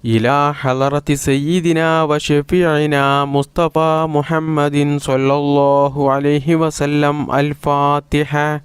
إلى حضرة سيدنا وشفيعنا مصطفى محمد صلى الله عليه وسلم. الفاتحة.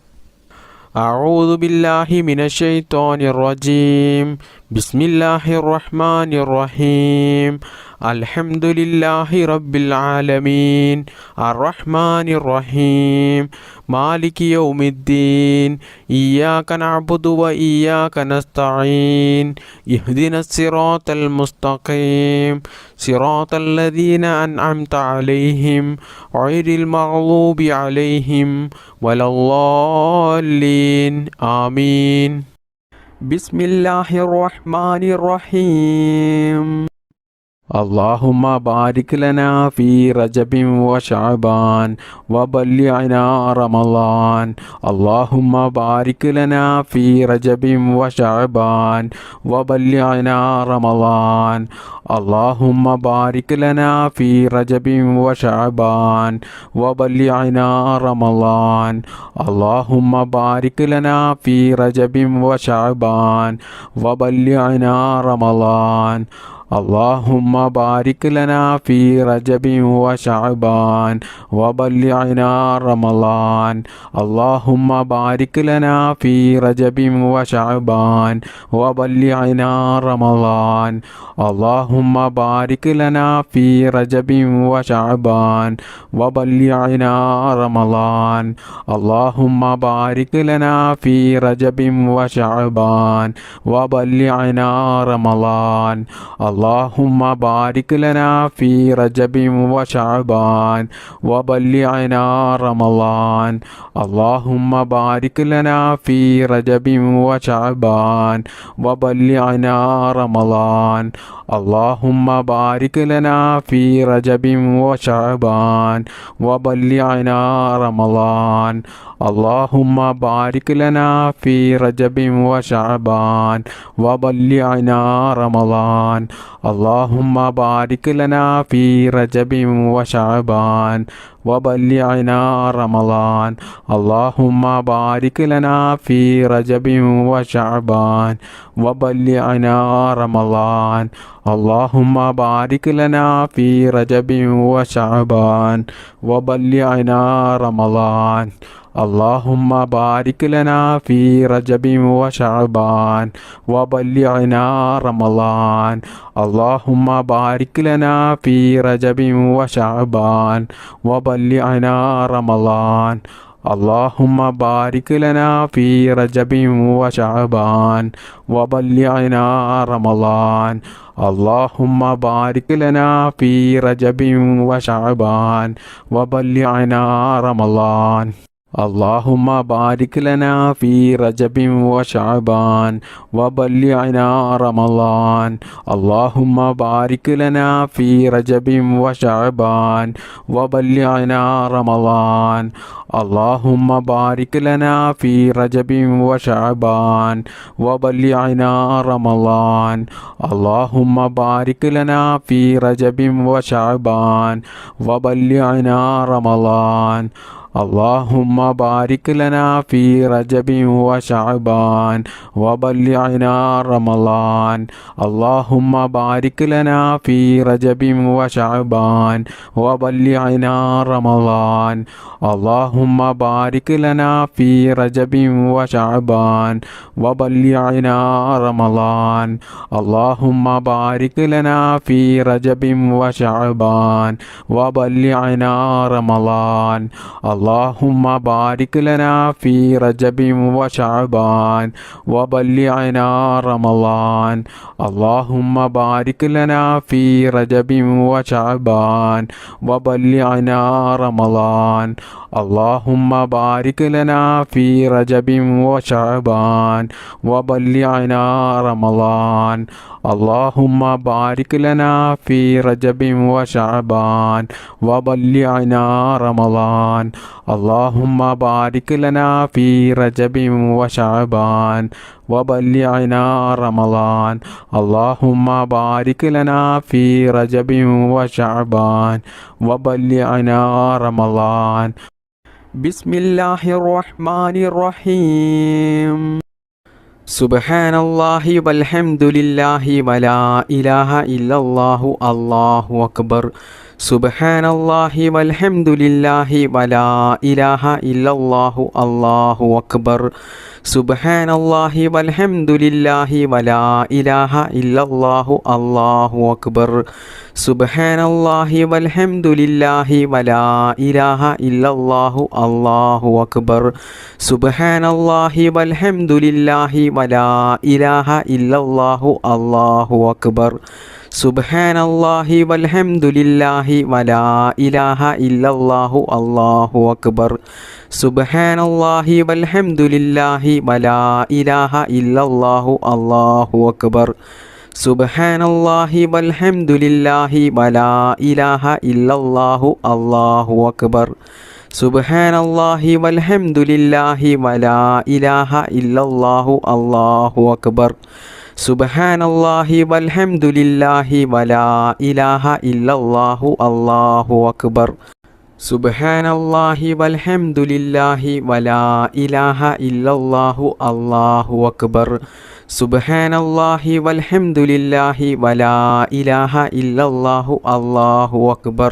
أعوذ بالله من الشيطان الرجيم. بسم الله الرحمن الرحيم. الحمد لله رب العالمين الرحمن الرحيم مالك يوم الدين إياك نعبد وإياك نستعين اهدنا الصراط المستقيم صراط الذين أنعمت عليهم غير المغضوب عليهم ولا الضالين آمين. بسم الله الرحمن الرحيم. اللهم بارك لنا في رجب وشعبان وبلغنا رمضان. اللهم بارك لنا في رجب وشعبان وبلغنا رمضان. اللهم بارك لنا في رجب وشعبان وبلغنا رمضان. اللهم بارك لنا في رجب وشعبان وبلغنا رمضان. اللهم بارك لنا في رجب وشعبان وبلغنا رمضان. اللهم بارك لنا في رجب وشعبان وبلغنا رمضان. اللهم بارك لنا في رجب وشعبان وبلغنا رمضان. اللهم بارك لنا في رجب وشعبان وبلغنا رمضان. اللهم بارك لنا في رجب وشعبان وبلغنا رمضان. اللهم بارك لنا في رجب وشعبان وبلغنا رمضان. اللهم بارك لنا في رجب وشعبان وبلغنا رمضان. اللهم بارك لنا في رجب وشعبان وبلغنا رمضان. اللهم بارك لنا في رجب وشعبان وبلغنا رمضان. اللهم بارك لنا في رجب وشعبان وبلغنا رمضان. اللهم بارك لنا في رجب وشعبان وبلغنا رمضان. اللهم بارك لنا في رجب وشعبان وبلغنا رمضان. اللهم بارك لنا في رجب وشعبان وبلغنا رمضان. اللهم بارك لنا في رجب وشعبان وبلغنا رمضان. اللهم بارك لنا في رجب وشعبان وبلغنا رمضان. اللهم بارك لنا في رجب وشعبان وبلغنا رمضان. اللهم بارك لنا في رجب وشعبان وبلغنا رمضان. اللهم بارك لنا في رجب وشعبان وبلغنا رمضان. اللهم بارك لنا في رجب وشعبان وبلغنا رمضان. اللهم بارك لنا في رجب وشعبان وبلغنا رمضان. اللهم بارك لنا في رجب وشعبان وبلغنا رمضان. اللهم بارك لنا في رجب وشعبان وبلغنا رمضان. اللهم بارك لنا في رجب وشعبان وبلغنا رمضان. اللهم بارك لنا في رجب وشعبان وبلغنا رمضان. اللهم بارك لنا في رجب وشعبان وبلغنا رمضان. اللهم بارك لنا في رجب وشعبان وبلغنا رمضان. اللهم بارك لنا في رجب وشعبان وبلغنا رمضان. اللهم بارك لنا في رجب وشعبان وبلغنا رمضان. اللهم بارك لنا في رجب وشعبان وبلغنا رمضان. بسم الله الرحمن الرحيم. സുബ്ഹാനല്ലാഹി വൽഹംദുലില്ലാഹി വലാ ഇലാഹ ഇല്ലല്ലാഹു അല്ലാഹു അക്ബർ. സുബ്ഹാനല്ലാഹി വൽഹംദുലില്ലാഹി വലാ ഇലാഹ ഇല്ലല്ലാഹു അല്ലാഹു അക്ബർ. സുബ്ഹാനല്ലാഹി വൽഹംദുലില്ലാഹി വലാ ഇലാഹ ഇല്ലല്ലാഹു അല്ലാഹു അക്ബർ. സുബ്ഹാനല്ലാഹി വൽഹംദുലില്ലാഹി വലാ ഇലാഹ ഇല്ലല്ലാഹു അല്ലാഹു അക്ബർ. സുബ്ഹാനല്ലാഹി വൽഹംദുലില്ലാഹി വലാ ഇലാഹ ഇല്ലല്ലാഹു അല്ലാഹു അക്ബർ. സുബ്ഹാനല്ലാഹി വൽഹംദുലില്ലാഹി വലാ ഇലാഹ ഇല്ലല്ലാഹു അല്ലാഹു അക്ബർ. സുബ്ഹാനല്ലാഹി വൽഹംദുലില്ലാഹി വലാ ഇലാഹ ഇല്ലല്ലാഹു അല്ലാഹു അക്ബർ. സുബ്ഹാനല്ലാഹി വൽഹംദുലില്ലാഹി വലാ ഇലാഹ ഇല്ലല്ലാഹു അല്ലാഹു അക്ബർ. സുബ്ഹാനല്ലാഹി വൽഹംദുലില്ലാഹി വലാ ഇലാഹ ഇല്ലല്ലാഹു അല്ലാഹു അക്ബർ. സുബ്ഹാനല്ലാഹി വൽഹംദുലില്ലാഹി വലാ ഇലാഹ ഇല്ലല്ലാഹു അല്ലാഹു അക്ബർ. സുബ്ഹാനല്ലാഹി വൽഹംദുലില്ലാഹി വലാ ഇലാഹ ഇല്ലല്ലാഹു അല്ലാഹു അക്ബർ. സുബ്ഹാനല്ലാഹി വൽഹംദുലില്ലാഹി വലാ ഇലാഹ ഇല്ലല്ലാഹു അല്ലാഹു അക്ബർ. സുബ്ഹാനല്ലാഹി വൽഹംദുലില്ലാഹി വലാ ഇലാഹ ഇല്ലല്ലാഹു അല്ലാഹു അക്ബർ.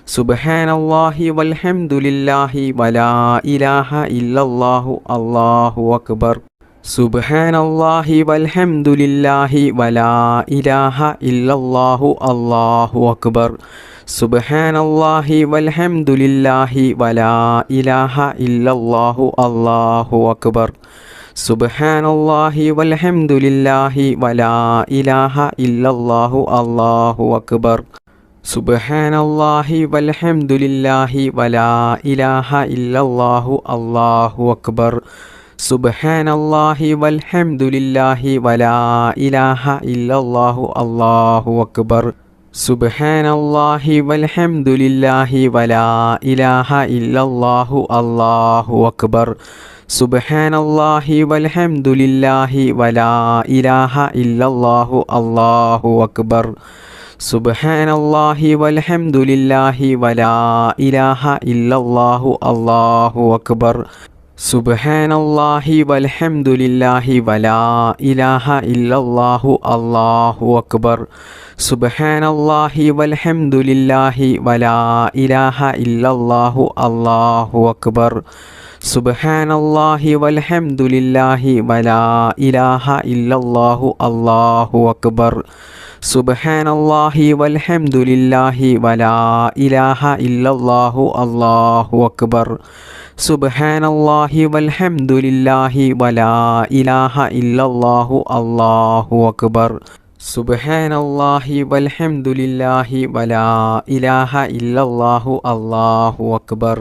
സുബ്ഹാനല്ലാഹി വൽഹംദുലില്ലാഹി വലാ ഇലാഹ ഇല്ലല്ലാഹു അല്ലാഹു അക്ബർ. സുബ്ഹാനല്ലാഹി വൽഹംദുലില്ലാഹി വലാ ഇലാഹ ഇല്ലല്ലാഹു അല്ലാഹു അക്ബർ. സുബ്ഹാനല്ലാഹി വൽഹംദുലില്ലാഹി വലാ ഇലാഹ ഇല്ലല്ലാഹു അല്ലാഹു അക്ബർ. സുബ്ഹാനല്ലാഹി വൽഹംദുലില്ലാഹി വലാ ഇലാഹ ഇല്ലല്ലാഹു അല്ലാഹു അക്ബർ. സുബ്ഹാനല്ലാഹി വൽഹംദുലില്ലാഹി വലാ ഇലാഹ ഇല്ലല്ലാഹു അല്ലാഹു അക്ബർ. സുബ്ഹാനല്ലാഹി വൽഹംദുലില്ലാഹി വലാ ഇലാഹ ഇല്ലല്ലാഹു അല്ലാഹു അക്ബർ. സുബ്ഹാനല്ലാഹി വൽഹംദുലില്ലാഹി വലാ ഇലാഹ ഇല്ലല്ലാഹു അല്ലാഹു അക്ബർ. സുബ്ഹാനല്ലാഹി വൽഹംദുലില്ലാഹി വലാ ഇലാഹ ഇല്ലല്ലാഹു അല്ലാഹു അക്ബർ. സുബ്ഹാനല്ലാഹി വൽഹംദുലില്ലാഹി വലാ ഇലാഹ ഇല്ലല്ലാഹു അല്ലാഹു അക്ബർ. സുബ്ഹാനല്ലാഹി വൽഹംദുലില്ലാഹി വലാ ഇലാഹ ഇല്ലല്ലാഹു അല്ലാഹു അക്ബർ. സുബ്ഹാനല്ലാഹി വൽഹംദുലില്ലാഹി വലാ ഇലാഹ ഇല്ലല്ലാഹു അല്ലാഹു അക്ബർ. സുബ്ഹാനല്ലാഹി വൽഹംദുലില്ലാഹി വലാ ഇലാഹ ഇല്ലല്ലാഹു അല്ലാഹു അക്ബർ. സുബ്ഹാനല്ലാഹി വൽഹംദുലില്ലാഹി വലാ ഇലാഹ ഇല്ലല്ലാഹു അല്ലാഹു അക്ബർ. സുബ്ഹാനല്ലാഹി വൽഹംദുലില്ലാഹി വലാ ഇലാഹ ഇല്ലല്ലാഹു അല്ലാഹു അക്ബർ. സുബ്ഹാനല്ലാഹി വൽഹംദുലില്ലാഹി വലാ ഇലാഹ ഇല്ലല്ലാഹു അല്ലാഹു അക്ബർ.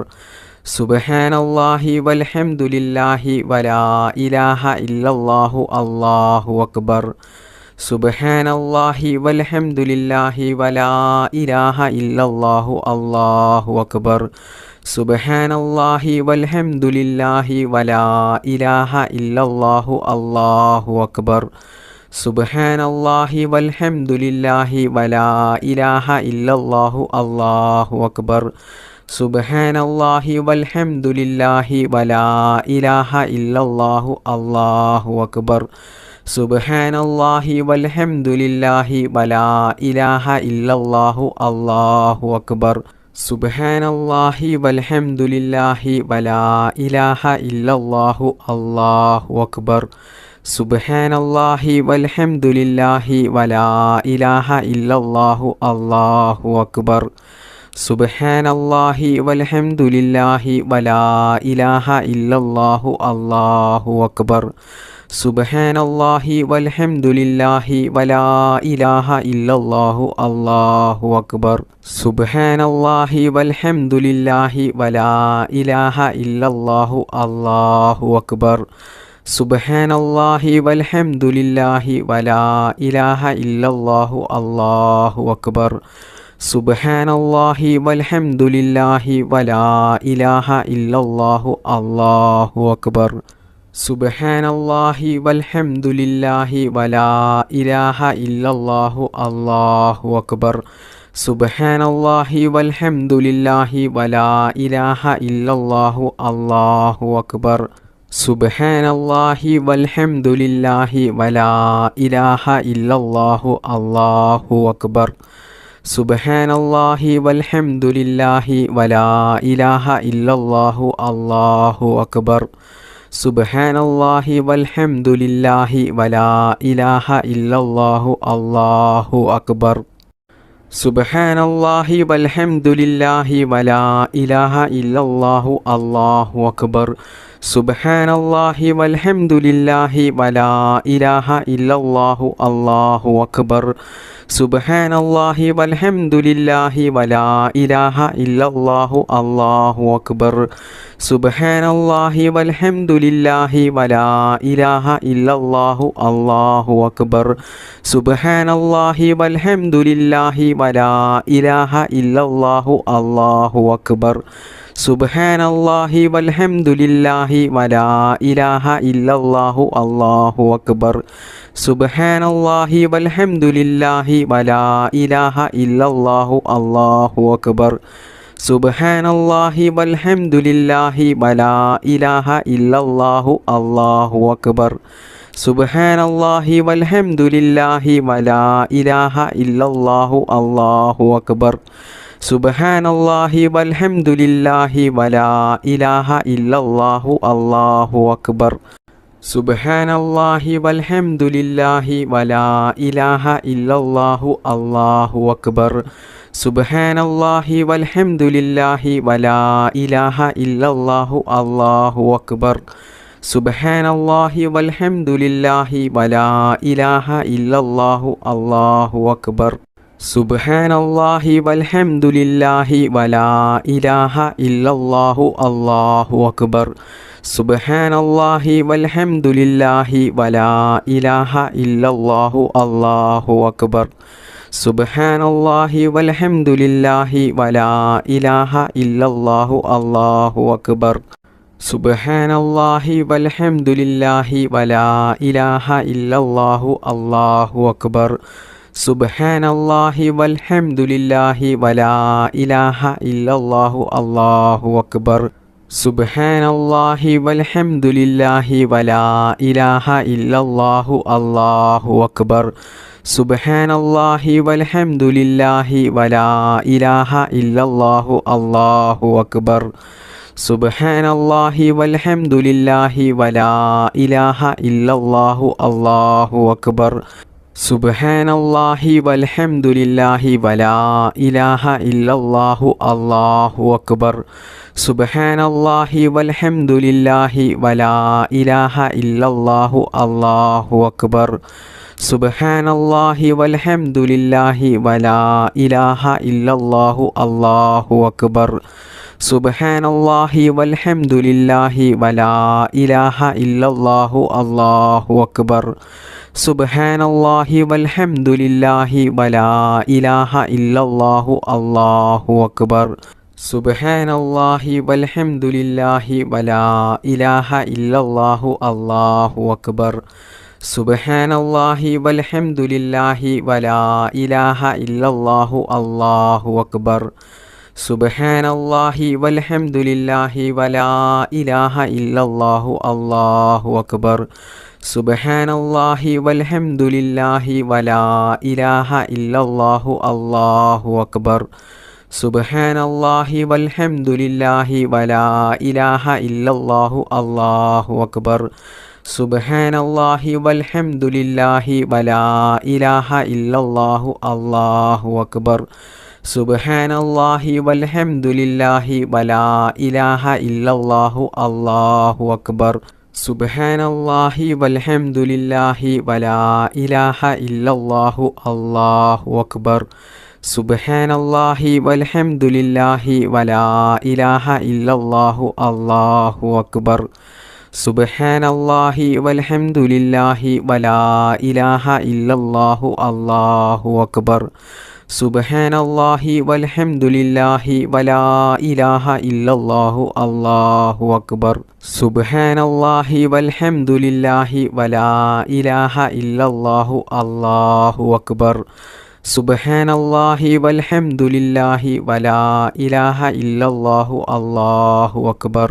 സുബ്ഹാനല്ലാഹി വൽഹംദുലില്ലാഹി വലാ ഇലാഹ ഇല്ലല്ലാഹു അല്ലാഹു അക്ബർ. സുബ്ഹാനല്ലാഹി വൽഹംദുലില്ലാഹി വലാ ഇലാഹ ഇല്ലല്ലാഹു അല്ലാഹു അക്ബർ. സുബ്ഹാനല്ലാഹി വൽഹംദുലില്ലാഹി വലാ ഇലാഹ ഇല്ലല്ലാഹു അല്ലാഹു അക്ബർ. സുബ്ഹാനല്ലാഹി വൽഹംദുലില്ലാഹി വലാ ഇലാഹ ഇല്ലല്ലാഹു അല്ലാഹു അക്ബർ. സുബ്ഹാനല്ലാഹി വൽഹംദുലില്ലാഹി വലാ ഇലാഹ ഇല്ലല്ലാഹു അല്ലാഹു അക്ബർ. സുബ്ഹാനല്ലാഹി വൽഹംദുലില്ലാഹി വലാ ഇലാഹ ഇല്ലല്ലാഹു അല്ലാഹു അക്ബർ. സുബ്ഹാനല്ലാഹി വൽഹംദുലില്ലാഹി വലാ ഇലാഹ ഇല്ലല്ലാഹു അല്ലാഹു അക്ബർ. സുബ്ഹാനല്ലാഹി വൽഹംദുലില്ലാഹി വലാ ഇലാഹ ഇല്ലല്ലാഹു അല്ലാഹു അക്ബർ. സുബ്ഹാനല്ലാഹി വൽഹംദുലില്ലാഹി വലാ ഇലാഹ ഇല്ലല്ലാഹു അല്ലാഹു അക്ബർ. സുബ്ഹാനല്ലാഹി വൽഹംദുലില്ലാഹി വലാ ഇലാഹ ഇല്ലല്ലാഹു അല്ലാഹു അക്ബർ. സുബ്ഹാനല്ലാഹി വൽഹംദുലില്ലാഹി വലാ ഇലാഹ ഇല്ലല്ലാഹു അല്ലാഹു അക്ബർ. സുബ്ഹാനല്ലാഹി വൽഹംദുലില്ലാഹി വലാ ഇലാഹ ഇല്ലല്ലാഹു അല്ലാഹു അക്ബർ. സുബ്ഹാനല്ലാഹി വൽഹംദുലില്ലാഹി വലാ ഇലാഹ ഇല്ലല്ലാഹു അല്ലാഹു അക്ബർ. സുബ്ഹാനല്ലാഹി വൽഹംദുലില്ലാഹി വലാ ഇലാഹ ഇല്ലല്ലാഹു അല്ലാഹു അക്ബർ. സുബ്ഹാനല്ലാഹി വൽഹംദുലില്ലാഹി വലാ ഇലാഹ ഇല്ലല്ലാഹു അല്ലാഹു അക്ബർ. സുബ്ഹാനല്ലാഹി വൽഹംദുലില്ലാഹി വലാ ഇലാഹ ഇല്ലല്ലാഹു അല്ലാഹു അക്ബർ. സുബ്ഹാനല്ലാഹി വൽഹംദുലില്ലാഹി വലാ ഇലാഹ ഇല്ലല്ലാഹു അല്ലാഹു അക്ബർ. സുബ്ഹാനല്ലാഹി വൽഹംദുലില്ലാഹി വലാ ഇലാഹ ഇല്ലല്ലാഹു അല്ലാഹു അക്ബർ. സുബ്ഹാനല്ലാഹി വൽഹംദുലില്ലാഹി വലാ ഇലാഹ ഇല്ലല്ലാഹു അല്ലാഹു അക്ബർ. സുബ്ഹാനല്ലാഹി വൽഹംദുലില്ലാഹി വലാ ഇലാഹ ഇല്ലല്ലാഹു അല്ലാഹു അക്ബർ. സുബ്ഹാനല്ലാഹി വൽഹംദുലില്ലാഹി വലാ ഇലാഹ ഇല്ലല്ലാഹു അല്ലാഹു അക്ബർ. സുബ്ഹാനല്ലാഹി വൽഹംദുലില്ലാഹി വലാ ഇലാഹ ഇല്ലല്ലാഹു അല്ലാഹു അക്ബർ. സുബ്ഹാനല്ലാഹി വൽഹംദുലില്ലാഹി വലാ ഇലാഹ ഇല്ലല്ലാഹു അല്ലാഹു അക്ബർ. സുബ്ഹാനല്ലാഹി വൽഹംദുലില്ലാഹി വലാ ഇലാഹ ഇല്ലല്ലാഹു അല്ലാഹു അക്ബർ. സുബ്ഹാനല്ലാഹി വൽഹംദുലില്ലാഹി വലാ ഇലാഹ ഇല്ലല്ലാഹു അല്ലാഹു അക്ബർ. സുബ്ഹാനല്ലാഹി വൽഹംദുലില്ലാഹി വലാ ഇലാഹ ഇല്ലല്ലാഹു അല്ലാഹു അക്ബർ. സുബ്ഹാനല്ലാഹി വൽഹംദുലില്ലാഹി വലാ ഇലാഹ ഇല്ലല്ലാഹു അല്ലാഹു അക്ബർ. സുബ്ഹാനല്ലാഹി വൽഹംദുലില്ലാഹി വലാ ഇലാഹ ഇല്ലല്ലാഹു അല്ലാഹു അക്ബർ. സുബ്ഹാനല്ലാഹി വൽഹംദുലില്ലാഹി വലാ ഇലാഹ ഇല്ലല്ലാഹു അല്ലാഹു അക്ബർ. സുബ്ഹാനല്ലാഹി വൽഹംദുലില്ലാഹി വലാ ഇലാഹ ഇല്ലല്ലാഹു അല്ലാഹു അക്ബർ. സുബ്ഹാനല്ലാഹി വൽഹംദുലില്ലാഹി വലാ ഇലാഹ ഇല്ലല്ലാഹു അല്ലാഹു അക്ബർ. സുബ്ഹാനല്ലാഹി വൽഹംദുലില്ലാഹി വലാ ഇലാഹ ഇല്ലല്ലാഹു അല്ലാഹു അക്ബർ. സുബ്ഹാനല്ലാഹി വൽഹംദുലില്ലാഹി വലാ ഇലാഹ ഇല്ലല്ലാഹു അല്ലാഹു അക്ബർ. സുബ്ഹാനല്ലാഹി വൽഹംദുലില്ലാഹി വലാ ഇലാഹ ഇല്ലല്ലാഹു അല്ലാഹു അക്ബർ. സുബ്ഹാനല്ലാഹി വൽഹംദുലില്ലാഹി വലാ ഇലാഹ ഇല്ലല്ലാഹു അല്ലാഹു അക്ബർ. സുബ്ഹാനല്ലാഹി വൽഹംദുലില്ലാഹി വലാ ഇലാഹ ഇല്ലല്ലാഹു അല്ലാഹു അക്ബർ. സുബ്ഹാനല്ലാഹി വൽഹംദുലില്ലാഹി വലാ ഇലാഹ ഇല്ലല്ലാഹു അല്ലാഹു അക്ബർ. സുബ്ഹാനല്ലാഹി വൽഹംദുലില്ലാഹി വലാ ഇലാഹ ഇല്ലല്ലാഹു അല്ലാഹു അക്ബർ. സുബ്ഹാനല്ലാഹി വൽഹംദുലില്ലാഹി വലാ ഇലാഹ ഇല്ലല്ലാഹു അല്ലാഹു അക്ബർ. സുബ്ഹാനല്ലാഹി വൽഹംദുലില്ലാഹി വലാ ഇലാഹ ഇല്ലല്ലാഹു അല്ലാഹു അക്ബർ. സുബ്ഹാനല്ലാഹി വൽഹംദുലില്ലാഹി വലാ ഇലാഹ ഇല്ലല്ലാഹു അല്ലാഹു അക്ബർ. സുബ്ഹാനല്ലാഹി വൽഹംദുലില്ലാഹി വലാ ഇലാഹ ഇല്ലല്ലാഹു അല്ലാഹു അക്ബർ. സുബ്ഹാനല്ലാഹി വൽഹംദുലില്ലാഹി വലാ ഇലാഹ ഇല്ലല്ലാഹു അല്ലാഹു അക്ബർ. സുബ്ഹാനല്ലാഹി വൽഹംദുലില്ലാഹി വലാ ഇലാഹ ഇല്ലല്ലാഹു അല്ലാഹു അക്ബർ. സുബ്ഹാനല്ലാഹി വൽഹംദുലില്ലാഹി വലാ ഇലാഹ ഇല്ലല്ലാഹു അല്ലാഹു അക്ബർ. സുബ്ഹാനല്ലാഹി വൽഹംദുലില്ലാഹി വലാ ഇലാഹ ഇല്ലല്ലാഹു അല്ലാഹു അക്ബർ. സുബ്ഹാനല്ലാഹി വൽഹംദുലില്ലാഹി വലാ ഇലാഹ ഇല്ലല്ലാഹു അല്ലാഹു അക്ബർ. സുബ്ഹാനല്ലാഹി വൽഹംദുലില്ലാഹി വലാ ഇലാഹ ഇല്ലല്ലാഹു അല്ലാഹു അക്ബർ. സുബ്ഹാനല്ലാഹി വൽഹംദുലില്ലാഹി വലാ ഇലാഹ ഇല്ലല്ലാഹു അല്ലാഹു അക്ബർ. സുബ്ഹാനല്ലാഹി വൽഹംദുലില്ലാഹി വലാ ഇലാഹ ഇല്ലല്ലാഹു അല്ലാഹു അക്ബർ. സുബ്ഹാനല്ലാഹി വൽഹംദുലില്ലാഹി വലാ ഇലാഹ ഇല്ലല്ലാഹു അല്ലാഹു അക്ബർ. സുബ്ഹാനല്ലാഹി വൽഹംദുലില്ലാഹി വലാ ഇലാഹ ഇല്ലല്ലാഹു അല്ലാഹു അക്ബർ. സുബ്ഹാനല്ലാഹി വൽഹംദുലില്ലാഹി വലാ ഇലാഹ ഇല്ലല്ലാഹു അല്ലാഹു അക്ബർ. സുബ്ഹാനല്ലാഹി വൽഹംദുലില്ലാഹി വലാ ഇലാഹ ഇല്ലല്ലാഹു അല്ലാഹു അക്ബർ. സുബ്ഹാനല്ലാഹി വൽഹംദുലില്ലാഹി വലാ ഇലാഹ ഇല്ലല്ലാഹു അല്ലാഹു അക്ബർ. സുബ്ഹാനല്ലാഹി വൽഹംദുലില്ലാഹി വലാ ഇലാഹ ഇല്ലല്ലാഹു അല്ലാഹു അക്ബർ.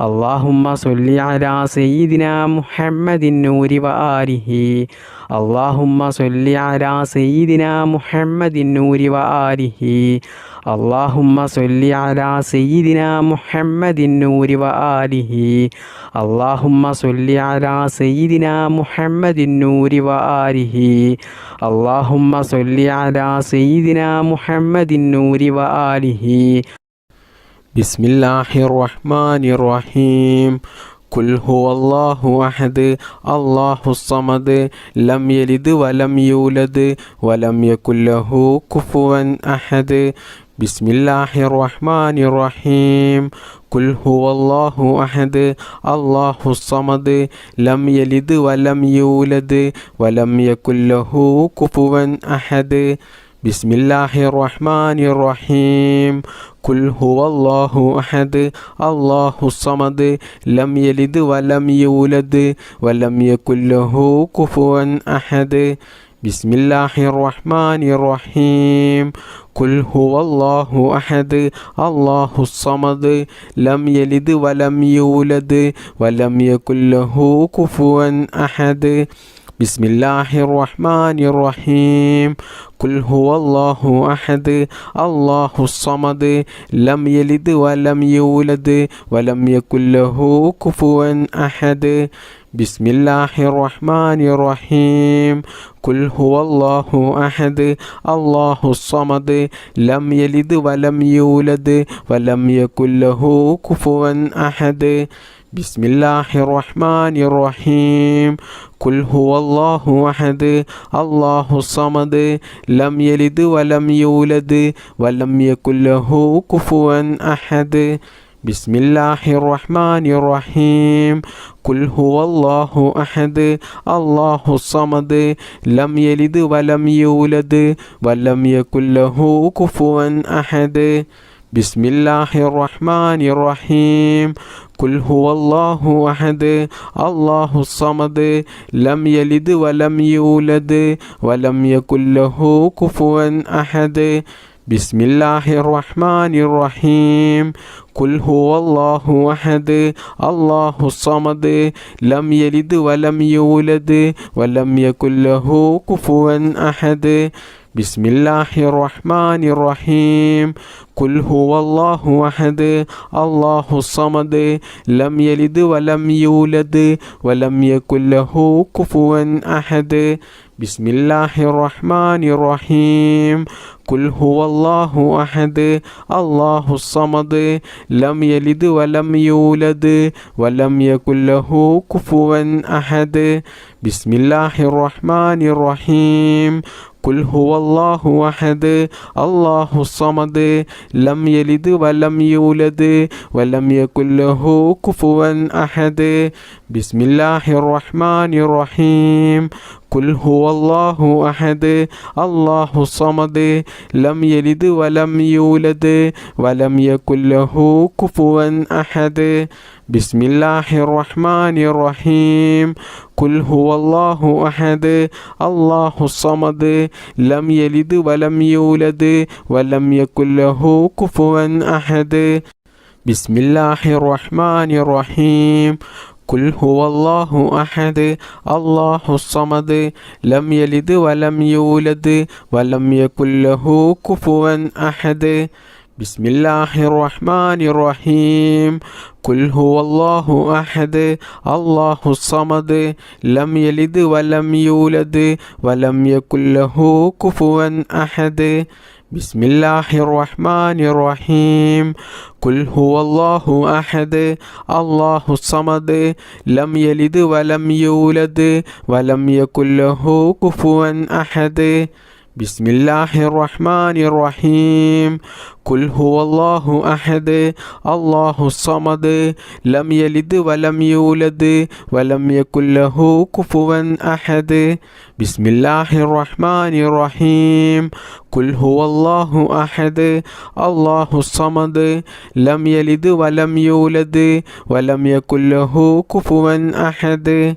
اللهم صل على سيدنا محمد النور وآله اللهم صل على سيدنا محمد النور وآله اللهم صل على سيدنا محمد النور وآله اللهم صل على سيدنا محمد النور وآله اللهم صل على سيدنا محمد النور وآله بسم الله الرحمن الرحيم قل هو الله أحد الله الصمد لم يلد ولم يولد ولم يكن له كفوا أحد بسم الله الرحمن الرحيم قل هو الله أحد الله الصمد لم يلد ولم يولد ولم يكن له كفوا أحد بسم الله الرحمن الرحيم قل هو الله أحد الله الصمد لم يلد ولم يولد ولم يكن له كفوا أحد بسم الله الرحمن الرحيم قل هو الله أحد الله الصمد لم يلد ولم يولد ولم يكن له كفوا أحد بسم الله الرحمن الرحيم قل هو الله أحد الله الصمد لم يلد ولم يولد ولم يكن له كفوا أحد بسم الله الرحمن الرحيم قل هو الله أحد الله الصمد لم يلد ولم يولد ولم يكن له كفوا أحد بسم الله الرحمن الرحيم قل هو الله أحد الله الصمد لم يلد ولم يولد ولم يكن له كفوا أحد بسم الله الرحمن الرحيم قل هو الله أحد الله الصمد لم يلد ولم يولد ولم يكن له كفوا أحد بسم الله الرحمن الرحيم قل هو الله أحد الله الصمد لم يلد ولم يولد ولم يكن له كفوا أحد بسم الله الرحمن الرحيم قل هو الله أحد الله الصمد لم يلد ولم يولد ولم يكن له كفوا أحد بسم الله الرحمن الرحيم قل هو الله أحد الله الصمد لم يلد ولم يولد ولم يكن له كفوا أحد بسم الله الرحمن الرحيم قل هو الله أحد الله الصمد لم يلد ولم يولد ولم يكن له كفوا أحد بسم الله الرحمن الرحيم قل هو الله أحد الله الصمد لم يلد ولم يولد ولم يكن له كفوا أحد بسم الله الرحمن الرحيم قل هو الله أحد الله الصمد لم يلد ولم يولد ولم يكن له كفوا أحد بسم الله الرحمن الرحيم قل هو الله أحد الله الصمد لم يلد ولم يولد ولم يكن له كفوا أحد بسم الله الرحمن الرحيم قل هو الله أحد الله الصمد لم يلد ولم يولد ولم يكن له كفوا أحد بسم الله الرحمن الرحيم قل هو الله أحد الله الصمد لم يلد ولم يولد ولم يكن له كفوا أحد بسم الله الرحمن الرحيم قل هو الله أحد الله الصمد لم يلد ولم يولد ولم يكن له كفوا أحد بسم الله الرحمن الرحيم قل هو الله أحد الله الصمد لم يلد ولم يولد ولم يكن له كفوا أحد بسم الله الرحمن الرحيم قل هو الله أحد الله الصمد لم يلد ولم يولد ولم يكن له كفوا أحد